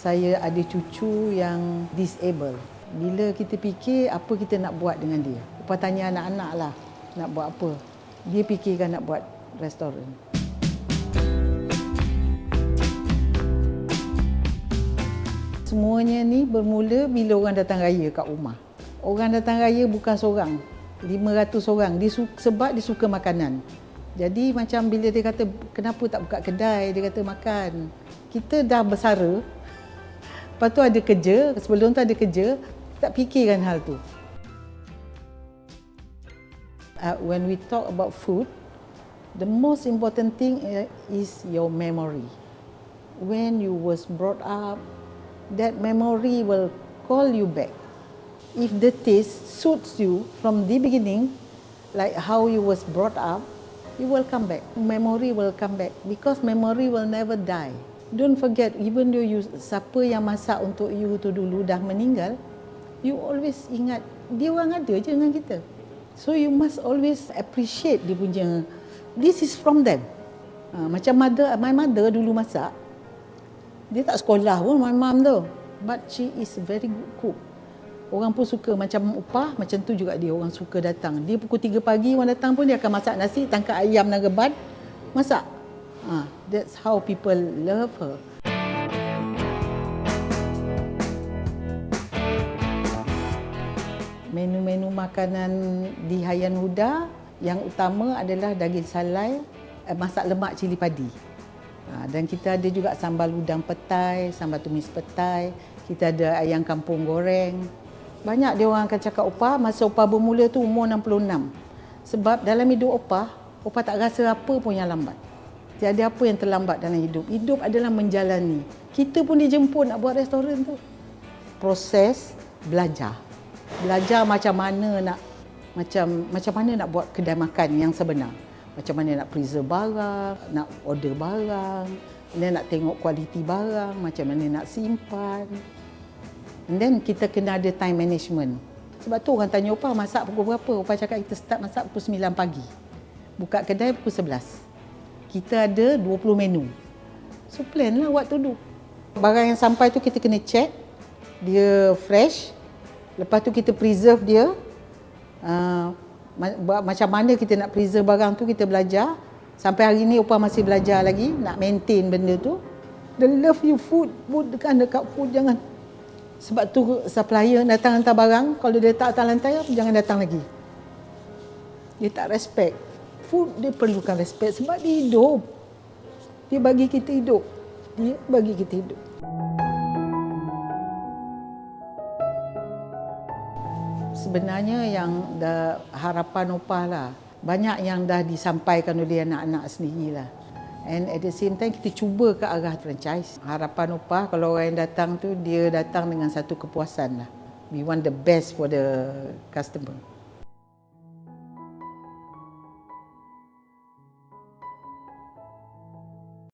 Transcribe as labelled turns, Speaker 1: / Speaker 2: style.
Speaker 1: Saya ada cucu yang disable. Bila kita fikir apa kita nak buat dengan dia. Upah tanya anak-anak lah nak buat apa. Dia fikirkan nak buat restoran. Semuanya ni bermula bila orang datang raya kat rumah. Orang datang raya bukan seorang, 500 orang. Sebab dia suka makanan. Jadi macam bila dia kata, kenapa tak buka kedai? Dia kata makan. Kita dah bersara. Lepas tu ada kerja, sebelum tu ada kerja, tak fikirkan hal tu. When we talk about food, the most important thing is your memory. When you was brought up, that memory will call you back. If the taste suits you from the beginning, like how you was brought up, you will come back. Memory will come back because memory will never die. Don't forget, even though siapa yang masak untuk you tu dulu dah meninggal, you always ingat dia orang ada je dengan kita. So you must always appreciate dia punya, this is from them. Macam my mother dulu masak, dia tak sekolah pun my mom tu, but she is very good cook. Orang pun suka macam upah, macam tu juga dia, orang suka datang. Dia pukul 3 pagi orang datang pun dia akan masak nasi, tangkap ayam dan reban, masak. That's how people love her. Menu-menu makanan di Hayyan Huda yang utama adalah daging salai, masak lemak cili padi. Dan kita ada juga sambal udang petai, sambal tumis petai, kita ada ayam kampung goreng. Banyak dia orang akan cakap Opah, masa Opah bermula tu umur 66. Sebab dalam hidup Opah tak rasa apa pun yang lambat. Tiada apa yang terlambat dalam hidup. Hidup adalah menjalani. Kita pun dijemput nak buat restoran tu. Proses belajar. Belajar macam mana nak buat kedai makan yang sebenar. Macam mana nak preserve barang, nak order barang, nak tengok kualiti barang, macam mana nak simpan. And then kita kena ada time management. Sebab tu orang tanya Opah masak pukul berapa? Opah cakap kita start masak pukul 9 pagi. Buka kedai pukul 11. Kita ada 20 menu. So plan lah what to do. Barang yang sampai tu kita kena check. Dia fresh. Lepas tu kita preserve dia. Macam mana kita nak preserve barang tu kita belajar. Sampai hari ni Opah masih belajar lagi. Nak maintain benda tu. The love you food. Put dekat food jangan. Sebab tu supplier datang hantar barang. Kalau dia letak atas lantai jangan datang lagi. Dia tak respect. Food dia perlukan respect sebab dia hidup. Dia bagi kita hidup. Sebenarnya yang dah harapan Opah lah. Banyak yang dah disampaikan oleh anak-anak sendirilah. And at the same time kita cuba ke arah franchise. Harapan Opah kalau orang yang datang tu dia datang dengan satu kepuasan lah. We want the best for the customer.